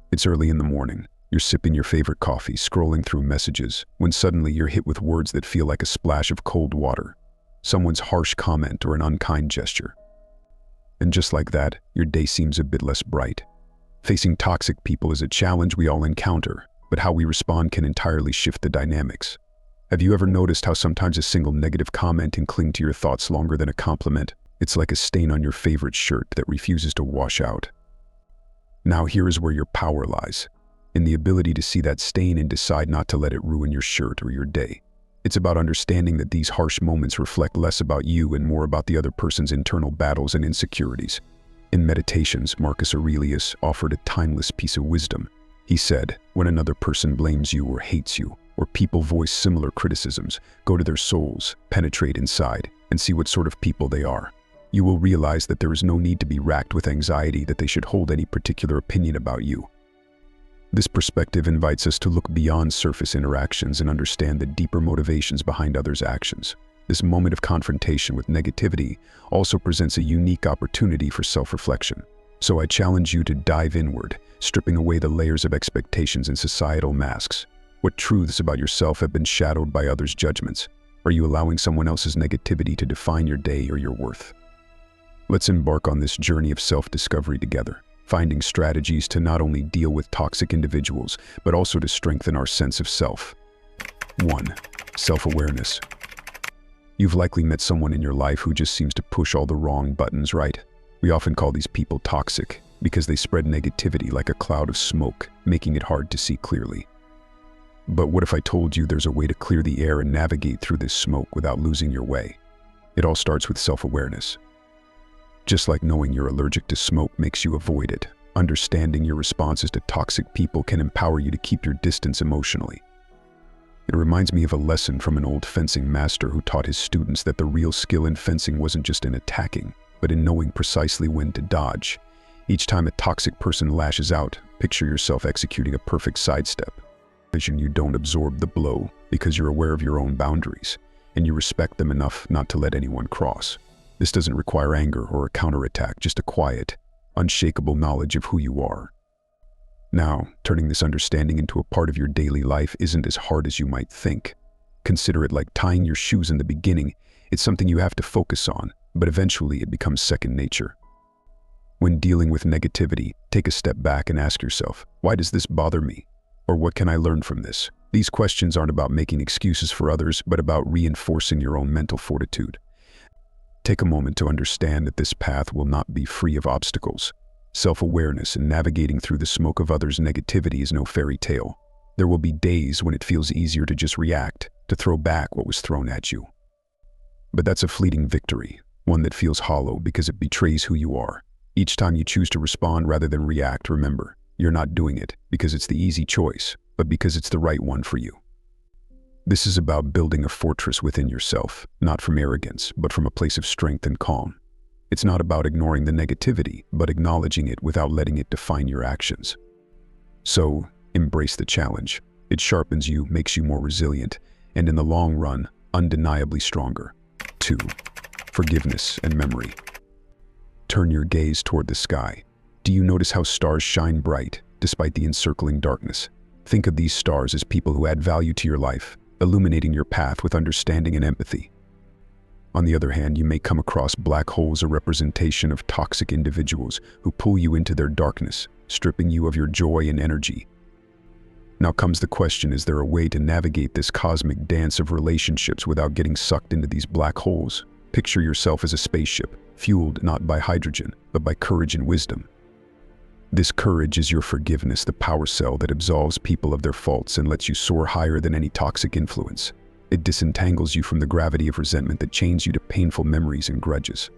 It's early in the morning. You're sipping your favorite coffee, scrolling through messages, when suddenly you're hit with words that feel like a splash of cold water. Someone's harsh comment or an unkind gesture. And just like that, your day seems a bit less bright. Facing toxic people is a challenge we all encounter, but how we respond can entirely shift the dynamics. Have you ever noticed how sometimes a single negative comment can cling to your thoughts longer than a compliment? It's like a stain on your favorite shirt that refuses to wash out. Now here is where your power lies, in the ability to see that stain and decide not to let it ruin your shirt or your day. It's about understanding that these harsh moments reflect less about you and more about the other person's internal battles and insecurities. In Meditations, Marcus Aurelius offered a timeless piece of wisdom. He said, when another person blames you or hates you, or people voice similar criticisms, go to their souls, penetrate inside, and see what sort of people they are. You will realize that there is no need to be racked with anxiety that they should hold any particular opinion about you. This perspective invites us to look beyond surface interactions and understand the deeper motivations behind others' actions. This moment of confrontation with negativity also presents a unique opportunity for self-reflection. So I challenge you to dive inward, stripping away the layers of expectations and societal masks. What truths about yourself have been shadowed by others' judgments? Are you allowing someone else's negativity to define your day or your worth? Let's embark on this journey of self-discovery together, finding strategies to not only deal with toxic individuals, but also to strengthen our sense of self. 1. Self-awareness. You've likely met someone in your life who just seems to push all the wrong buttons, right? We often call these people toxic because they spread negativity like a cloud of smoke, making it hard to see clearly. But what if I told you there's a way to clear the air and navigate through this smoke without losing your way? It all starts with self-awareness. Just like knowing you're allergic to smoke makes you avoid it, understanding your responses to toxic people can empower you to keep your distance emotionally. It reminds me of a lesson from an old fencing master who taught his students that the real skill in fencing wasn't just in attacking, but in knowing precisely when to dodge. Each time a toxic person lashes out, picture yourself executing a perfect sidestep. Imagine you don't absorb the blow because you're aware of your own boundaries, and you respect them enough not to let anyone cross. This doesn't require anger or a counterattack, just a quiet, unshakable knowledge of who you are. Now, turning this understanding into a part of your daily life isn't as hard as you might think. Consider it like tying your shoes in the beginning. It's something you have to focus on, but eventually it becomes second nature. When dealing with negativity, take a step back and ask yourself, why does this bother me? Or what can I learn from this? These questions aren't about making excuses for others, but about reinforcing your own mental fortitude. Take a moment to understand that this path will not be free of obstacles. Self-awareness and navigating through the smoke of others' negativity is no fairy tale. There will be days when it feels easier to just react, to throw back what was thrown at you. But that's a fleeting victory, one that feels hollow because it betrays who you are. Each time you choose to respond rather than react, remember, you're not doing it because it's the easy choice, but because it's the right one for you. This is about building a fortress within yourself, not from arrogance, but from a place of strength and calm. It's not about ignoring the negativity, but acknowledging it without letting it define your actions. So, embrace the challenge. It sharpens you, makes you more resilient, and in the long run, undeniably stronger. 2. Forgiveness and memory. Turn your gaze toward the sky. Do you notice how stars shine bright, despite the encircling darkness? Think of these stars as people who add value to your life, illuminating your path with understanding and empathy. On the other hand, you may come across black holes, a representation of toxic individuals who pull you into their darkness, stripping you of your joy and energy. Now comes the question, is there a way to navigate this cosmic dance of relationships without getting sucked into these black holes? Picture yourself as a spaceship, fueled not by hydrogen, but by courage and wisdom. This courage is your forgiveness, the power cell that absolves people of their faults and lets you soar higher than any toxic influence. It disentangles you from the gravity of resentment that chains you to painful memories and grudges.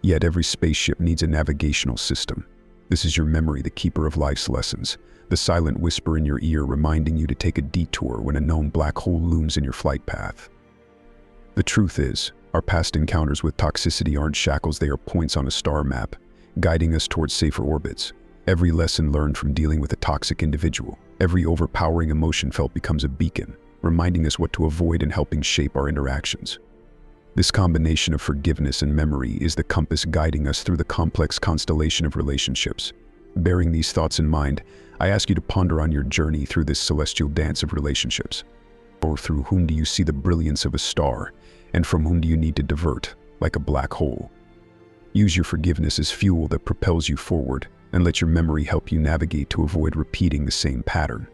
Yet every spaceship needs a navigational system. This is your memory, the keeper of life's lessons, the silent whisper in your ear reminding you to take a detour when a known black hole looms in your flight path. The truth is, our past encounters with toxicity aren't shackles, they are points on a star map, guiding us towards safer orbits. Every lesson learned from dealing with a toxic individual, every overpowering emotion felt becomes a beacon, reminding us what to avoid and helping shape our interactions. This combination of forgiveness and memory is the compass guiding us through the complex constellation of relationships. Bearing these thoughts in mind, I ask you to ponder on your journey through this celestial dance of relationships. Or through whom do you see the brilliance of a star, and from whom do you need to divert, like a black hole? Use your forgiveness as fuel that propels you forward, and let your memory help you navigate to avoid repeating the same pattern.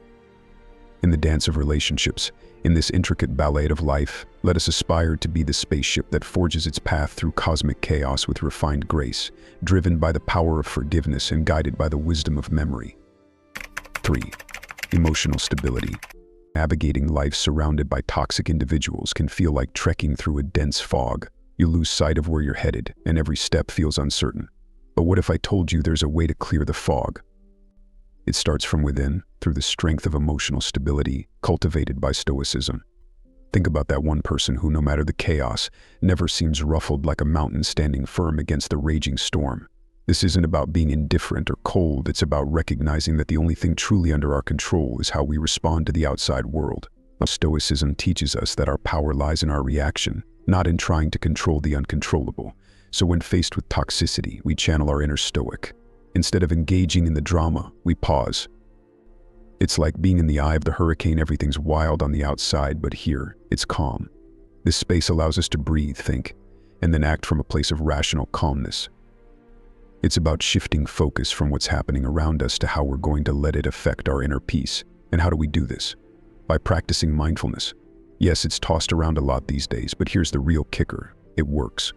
In the dance of relationships, in this intricate ballet of life, let us aspire to be the spaceship that forges its path through cosmic chaos with refined grace, driven by the power of forgiveness and guided by the wisdom of memory. 3. Emotional stability. Navigating life surrounded by toxic individuals can feel like trekking through a dense fog. You lose sight of where you're headed, and every step feels uncertain. But what if I told you there's a way to clear the fog? It starts from within, through the strength of emotional stability cultivated by stoicism. Think about that one person who, no matter the chaos, never seems ruffled like a mountain standing firm against the raging storm. This isn't about being indifferent or cold, it's about recognizing that the only thing truly under our control is how we respond to the outside world. Stoicism teaches us that our power lies in our reaction, not in trying to control the uncontrollable. So when faced with toxicity, we channel our inner stoic. Instead of engaging in the drama, we pause. It's like being in the eye of the hurricane. Everything's wild on the outside, but here, it's calm. This space allows us to breathe, think, and then act from a place of rational calmness. It's about shifting focus from what's happening around us to how we're going to let it affect our inner peace. And how do we do this? By practicing mindfulness. Yes, it's tossed around a lot these days, but here's the real kicker. It works.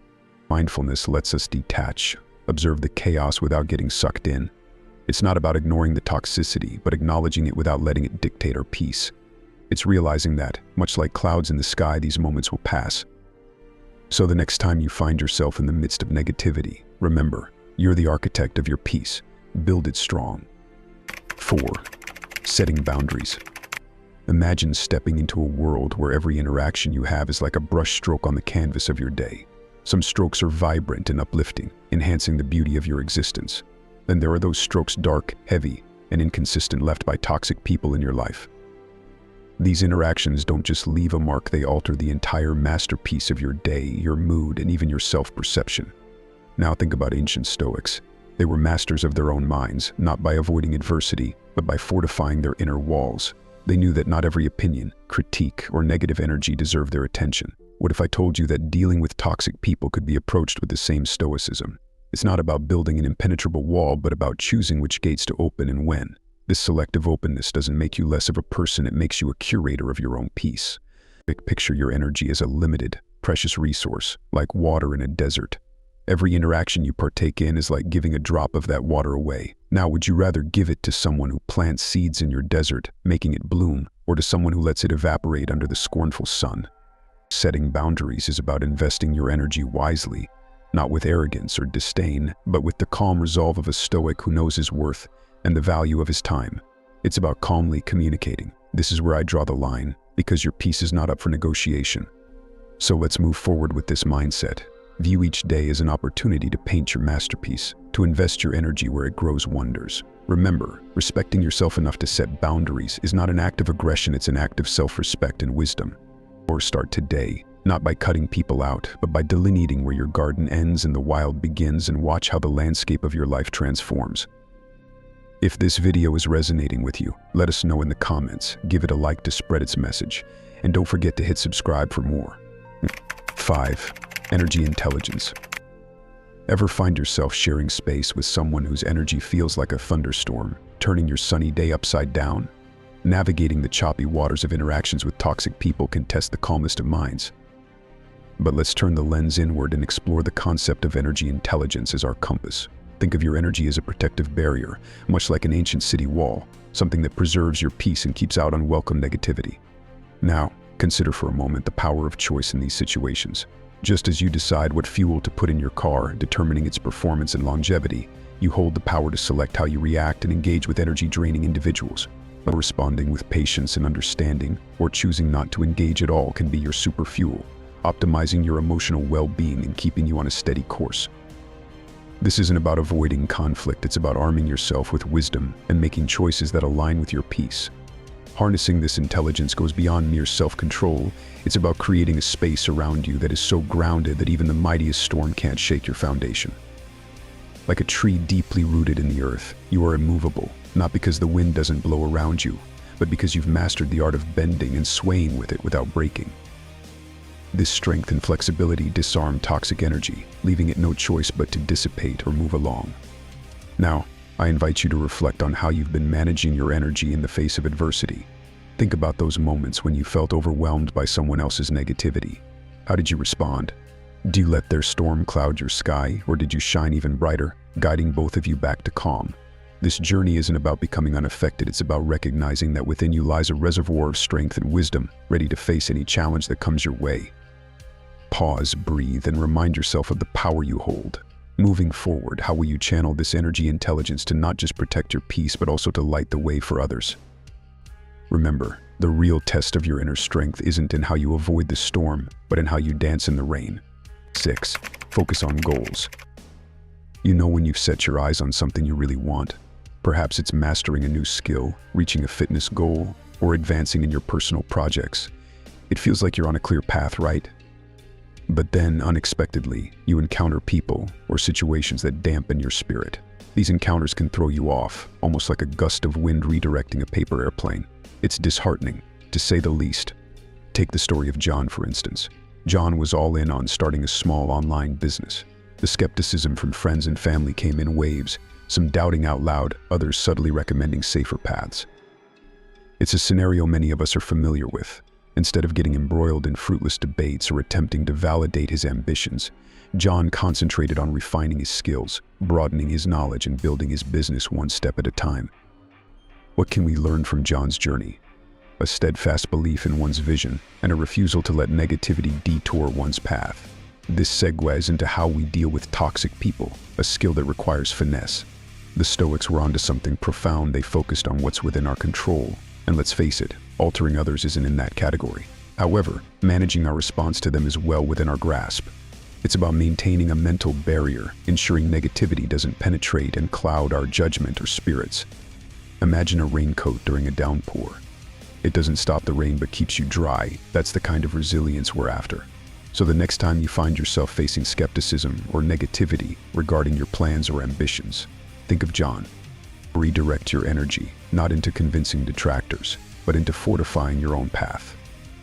Mindfulness lets us detach, observe the chaos without getting sucked in. It's not about ignoring the toxicity, but acknowledging it without letting it dictate our peace. It's realizing that, much like clouds in the sky, these moments will pass. So the next time you find yourself in the midst of negativity, remember, you're the architect of your peace. Build it strong. 4. Setting boundaries. Imagine stepping into a world where every interaction you have is like a brushstroke on the canvas of your day. Some strokes are vibrant and uplifting, enhancing the beauty of your existence. Then there are those strokes dark, heavy, and inconsistent, left by toxic people in your life. These interactions don't just leave a mark, they alter the entire masterpiece of your day, your mood, and even your self-perception. Now think about ancient Stoics. They were masters of their own minds, not by avoiding adversity, but by fortifying their inner walls. They knew that not every opinion, critique, or negative energy deserved their attention. What if I told you that dealing with toxic people could be approached with the same stoicism? It's not about building an impenetrable wall, but about choosing which gates to open and when. This selective openness doesn't make you less of a person, it makes you a curator of your own peace. Picture your energy as a limited, precious resource, like water in a desert. Every interaction you partake in is like giving a drop of that water away. Now, would you rather give it to someone who plants seeds in your desert, making it bloom, or to someone who lets it evaporate under the scornful sun? Setting boundaries is about investing your energy wisely, not with arrogance or disdain, but with the calm resolve of a Stoic who knows his worth and the value of his time. It's about calmly communicating. This is where I draw the line, because your peace is not up for negotiation. So let's move forward with this mindset. View each day as an opportunity to paint your masterpiece, to invest your energy where it grows wonders. Remember, respecting yourself enough to set boundaries is not an act of aggression, it's an act of self-respect and wisdom. Or start today, not by cutting people out, but by delineating where your garden ends and the wild begins, and watch how the landscape of your life transforms. If this video is resonating with you, let us know in the comments, give it a like to spread its message, and don't forget to hit subscribe for more. 5. Energy intelligence. Ever find yourself sharing space with someone whose energy feels like a thunderstorm, turning your sunny day upside down? Navigating the choppy waters of interactions with toxic people can test the calmest of minds. But let's turn the lens inward and explore the concept of energy intelligence as our compass. Think of your energy as a protective barrier, much like an ancient city wall, something that preserves your peace and keeps out unwelcome negativity. Now, consider for a moment the power of choice in these situations. Just as you decide what fuel to put in your car, determining its performance and longevity, you hold the power to select how you react and engage with energy-draining individuals. Responding with patience and understanding, or choosing not to engage at all, can be your super fuel, optimizing your emotional well-being and keeping you on a steady course. This isn't about avoiding conflict, it's about arming yourself with wisdom and making choices that align with your peace. Harnessing this intelligence goes beyond mere self-control. It's about creating a space around you that is so grounded that even the mightiest storm can't shake your foundation. Like a tree deeply rooted in the earth, you are immovable, not because the wind doesn't blow around you, but because you've mastered the art of bending and swaying with it without breaking. This strength and flexibility disarm toxic energy, leaving it no choice but to dissipate or move along. Now, I invite you to reflect on how you've been managing your energy in the face of adversity. Think about those moments when you felt overwhelmed by someone else's negativity. How did you respond? Do you let their storm cloud your sky, or did you shine even brighter, guiding both of you back to calm? This journey isn't about becoming unaffected, it's about recognizing that within you lies a reservoir of strength and wisdom, ready to face any challenge that comes your way. Pause, breathe, and remind yourself of the power you hold. Moving forward, how will you channel this energy intelligence to not just protect your peace, but also to light the way for others? Remember, the real test of your inner strength isn't in how you avoid the storm, but in how you dance in the rain. 6. Focus on goals. You know when you've set your eyes on something you really want. Perhaps it's mastering a new skill, reaching a fitness goal, or advancing in your personal projects. It feels like you're on a clear path, right? But then, unexpectedly, you encounter people or situations that dampen your spirit. These encounters can throw you off, almost like a gust of wind redirecting a paper airplane. It's disheartening, to say the least. Take the story of John, for instance. John was all in on starting a small online business. The skepticism from friends and family came in waves, some doubting out loud, others subtly recommending safer paths. It's a scenario many of us are familiar with. Instead of getting embroiled in fruitless debates or attempting to validate his ambitions, John concentrated on refining his skills, broadening his knowledge, and building his business one step at a time. What can we learn from John's journey? A steadfast belief in one's vision and a refusal to let negativity detour one's path. This segues into how we deal with toxic people, a skill that requires finesse. The Stoics were onto something profound. They focused on what's within our control. And let's face it, altering others isn't in that category. However, managing our response to them is well within our grasp. It's about maintaining a mental barrier, ensuring negativity doesn't penetrate and cloud our judgment or spirits. Imagine a raincoat during a downpour. It doesn't stop the rain but keeps you dry. That's the kind of resilience we're after. So the next time you find yourself facing skepticism or negativity regarding your plans or ambitions, think of John. Redirect your energy, not into convincing detractors, but into fortifying your own path.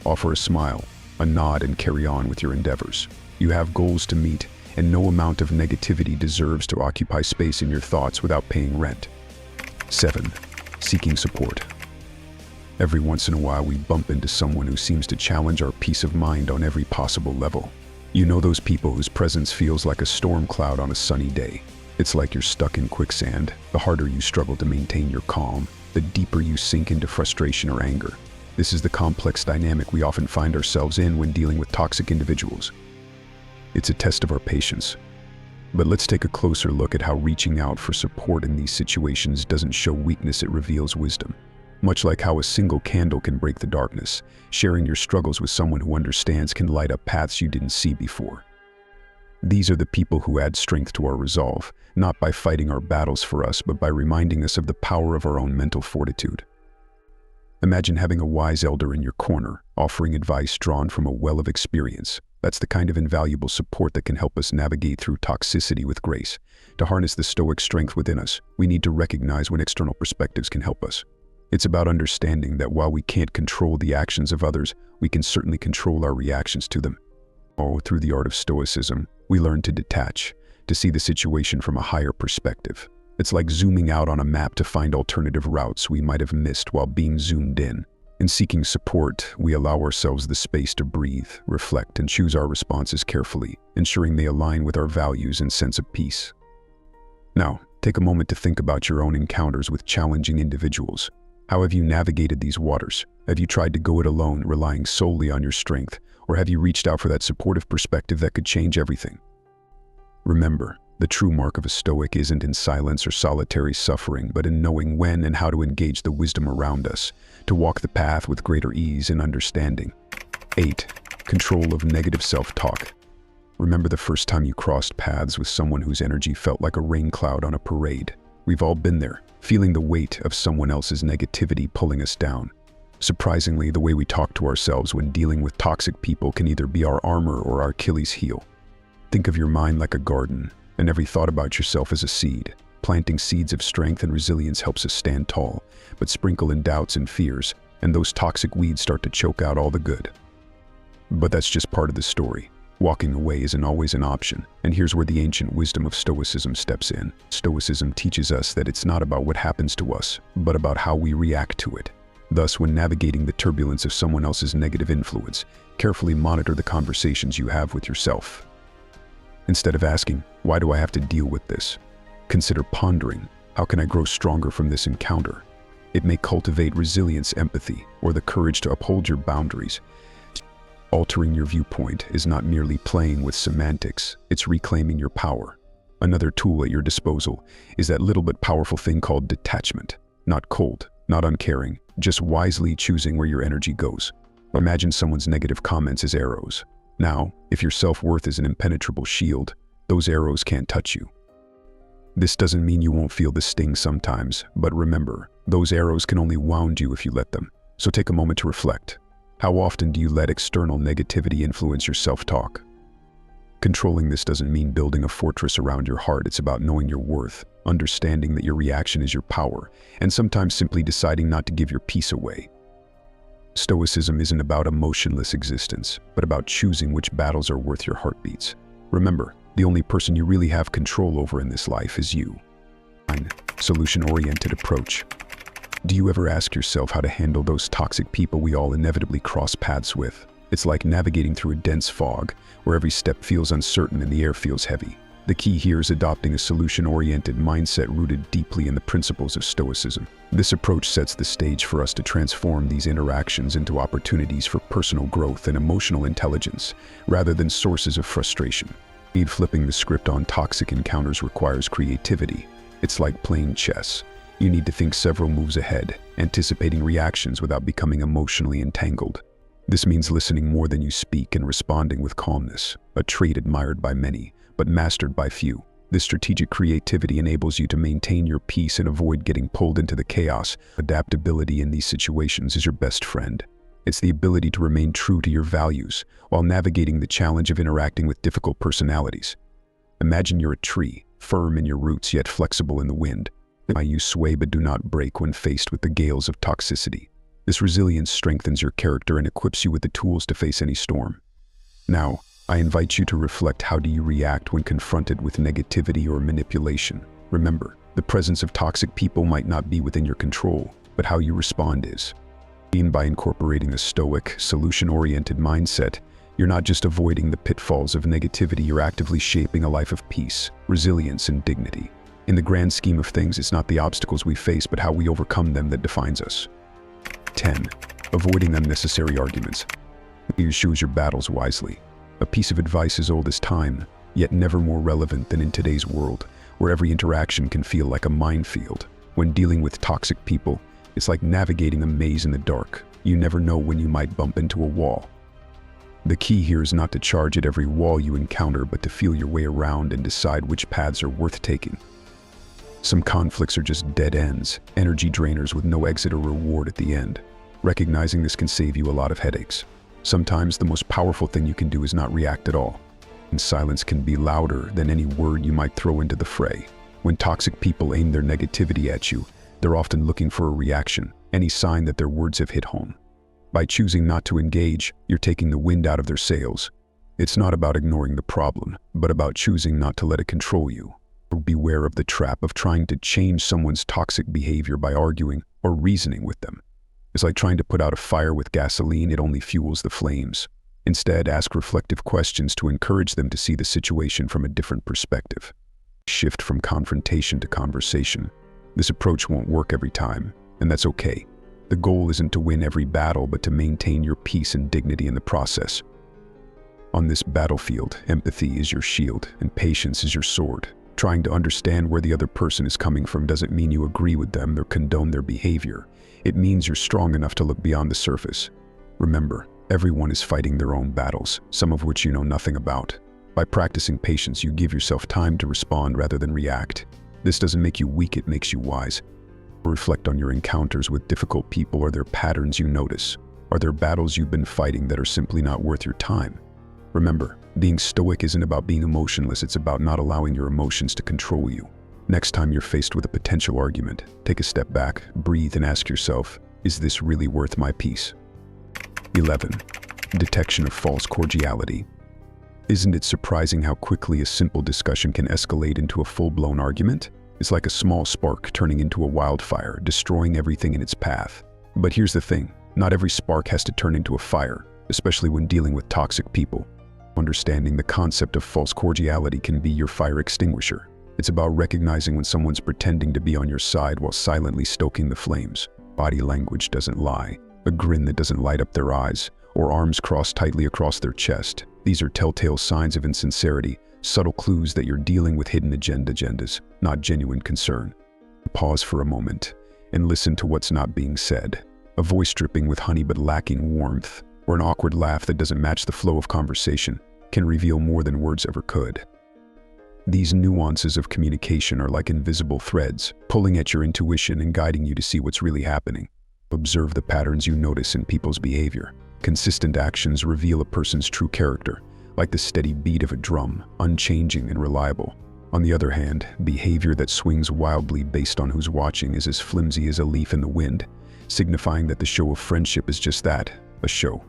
Offer a smile, a nod, and carry on with your endeavors. You have goals to meet, and no amount of negativity deserves to occupy space in your thoughts without paying rent. 7. Seeking support. Every once in a while we bump into someone who seems to challenge our peace of mind on every possible level. You know those people whose presence feels like a storm cloud on a sunny day. It's like you're stuck in quicksand. The harder you struggle to maintain your calm, the deeper you sink into frustration or anger. This is the complex dynamic we often find ourselves in when dealing with toxic individuals. It's a test of our patience. But let's take a closer look at how reaching out for support in these situations doesn't show weakness, it reveals wisdom. Much like how a single candle can break the darkness, sharing your struggles with someone who understands can light up paths you didn't see before. These are the people who add strength to our resolve, not by fighting our battles for us, but by reminding us of the power of our own mental fortitude. Imagine having a wise elder in your corner, offering advice drawn from a well of experience. That's the kind of invaluable support that can help us navigate through toxicity with grace. To harness the stoic strength within us, we need to recognize when external perspectives can help us. It's about understanding that while we can't control the actions of others, we can certainly control our reactions to them. Through the art of stoicism, we learn to detach, to see the situation from a higher perspective. It's like zooming out on a map to find alternative routes we might have missed while being zoomed in. In seeking support, we allow ourselves the space to breathe, reflect, and choose our responses carefully, ensuring they align with our values and sense of peace. Now, take a moment to think about your own encounters with challenging individuals. How have you navigated these waters? Have you tried to go it alone, relying solely on your strength? Or have you reached out for that supportive perspective that could change everything? Remember, the true mark of a Stoic isn't in silence or solitary suffering, but in knowing when and how to engage the wisdom around us, to walk the path with greater ease and understanding. 8. Control of negative self-talk. Remember the first time you crossed paths with someone whose energy felt like a rain cloud on a parade. We've all been there, feeling the weight of someone else's negativity pulling us down. Surprisingly, the way we talk to ourselves when dealing with toxic people can either be our armor or our Achilles heel. Think of your mind like a garden. And every thought about yourself is a seed. Planting seeds of strength and resilience helps us stand tall, but sprinkle in doubts and fears, and those toxic weeds start to choke out all the good. But that's just part of the story. Walking away isn't always an option, and here's where the ancient wisdom of Stoicism steps in. Stoicism teaches us that it's not about what happens to us, but about how we react to it. Thus, when navigating the turbulence of someone else's negative influence, carefully monitor the conversations you have with yourself. Instead of asking, "Why do I have to deal with this?" consider pondering, "How can I grow stronger from this encounter?" It may cultivate resilience, empathy, or the courage to uphold your boundaries. Altering your viewpoint is not merely playing with semantics, it's reclaiming your power. Another tool at your disposal is that little but powerful thing called detachment. Not cold, not uncaring, just wisely choosing where your energy goes. Imagine someone's negative comments as arrows. Now, if your self-worth is an impenetrable shield, those arrows can't touch you. This doesn't mean you won't feel the sting sometimes, but remember, those arrows can only wound you if you let them. So take a moment to reflect. How often do you let external negativity influence your self-talk? Controlling this doesn't mean building a fortress around your heart. It's about knowing your worth, understanding that your reaction is your power, and sometimes simply deciding not to give your peace away. Stoicism isn't about emotionless existence, but about choosing which battles are worth your heartbeats. Remember, the only person you really have control over in this life is you. 9. Solution-oriented approach. Do you ever ask yourself how to handle those toxic people we all inevitably cross paths with? It's like navigating through a dense fog, where every step feels uncertain and the air feels heavy. The key here is adopting a solution-oriented mindset rooted deeply in the principles of Stoicism. This approach sets the stage for us to transform these interactions into opportunities for personal growth and emotional intelligence, rather than sources of frustration. Flipping the script on toxic encounters requires creativity. It's like playing chess. You need to think several moves ahead, anticipating reactions without becoming emotionally entangled. This means listening more than you speak and responding with calmness, a trait admired by many, but mastered by few. This strategic creativity enables you to maintain your peace and avoid getting pulled into the chaos. Adaptability in these situations is your best friend. It's the ability to remain true to your values while navigating the challenge of interacting with difficult personalities. Imagine you're a tree, firm in your roots yet flexible in the wind. You sway but do not break when faced with the gales of toxicity. This resilience strengthens your character and equips you with the tools to face any storm. Now, I invite you to reflect, how do you react when confronted with negativity or manipulation? Remember, the presence of toxic people might not be within your control, but how you respond is. By incorporating a stoic, solution-oriented mindset, you're not just avoiding the pitfalls of negativity, you're actively shaping a life of peace, resilience, and dignity. In the grand scheme of things, it's not the obstacles we face, but how we overcome them that defines us. 10. Avoiding unnecessary arguments. You choose your battles wisely. A piece of advice as old as time, yet never more relevant than in today's world, where every interaction can feel like a minefield. When dealing with toxic people, it's like navigating a maze in the dark. You never know when you might bump into a wall. The key here is not to charge at every wall you encounter, but to feel your way around and decide which paths are worth taking. Some conflicts are just dead ends, energy drainers with no exit or reward at the end. Recognizing this can save you a lot of headaches. Sometimes the most powerful thing you can do is not react at all. And silence can be louder than any word you might throw into the fray. When toxic people aim their negativity at you, they're often looking for a reaction, any sign that their words have hit home. By choosing not to engage, you're taking the wind out of their sails. It's not about ignoring the problem, but about choosing not to let it control you. Beware of the trap of trying to change someone's toxic behavior by arguing or reasoning with them. It's like trying to put out a fire with gasoline, it only fuels the flames. Instead, ask reflective questions to encourage them to see the situation from a different perspective. Shift from confrontation to conversation. This approach won't work every time, and that's okay. The goal isn't to win every battle, but to maintain your peace and dignity in the process. On this battlefield, empathy is your shield and patience is your sword. Trying to understand where the other person is coming from doesn't mean you agree with them or condone their behavior. It means you're strong enough to look beyond the surface. Remember, everyone is fighting their own battles, some of which you know nothing about. By practicing patience, you give yourself time to respond rather than react. This doesn't make you weak, it makes you wise. Reflect on your encounters with difficult people. Are there patterns you notice? Are there battles you've been fighting that are simply not worth your time? Remember, being stoic isn't about being emotionless, it's about not allowing your emotions to control you. Next time you're faced with a potential argument, take a step back, breathe, and ask yourself, is this really worth my peace? 11. Detection of false cordiality. Isn't it surprising how quickly a simple discussion can escalate into a full-blown argument? It's like a small spark turning into a wildfire, destroying everything in its path. But here's the thing, not every spark has to turn into a fire, especially when dealing with toxic people. Understanding the concept of false cordiality can be your fire extinguisher. It's about recognizing when someone's pretending to be on your side while silently stoking the flames. Body language doesn't lie, a grin that doesn't light up their eyes, or arms crossed tightly across their chest. These are telltale signs of insincerity, subtle clues that you're dealing with hidden agendas, not genuine concern. Pause for a moment and listen to what's not being said. A voice dripping with honey but lacking warmth, or an awkward laugh that doesn't match the flow of conversation, can reveal more than words ever could. These nuances of communication are like invisible threads, pulling at your intuition and guiding you to see what's really happening. Observe the patterns you notice in people's behavior. Consistent actions reveal a person's true character, like the steady beat of a drum, unchanging and reliable. On the other hand, behavior that swings wildly based on who's watching is as flimsy as a leaf in the wind, signifying that the show of friendship is just that, a show.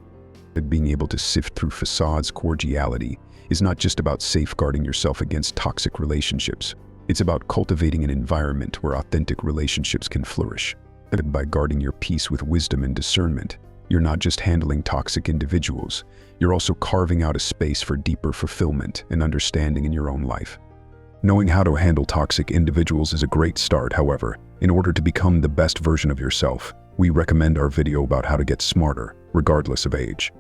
That being able to sift through facades, cordiality is not just about safeguarding yourself against toxic relationships. It's about cultivating an environment where authentic relationships can flourish. And by guarding your peace with wisdom and discernment, you're not just handling toxic individuals, you're also carving out a space for deeper fulfillment and understanding in your own life. Knowing how to handle toxic individuals is a great start, however. In order to become the best version of yourself, we recommend our video about how to get smarter, regardless of age.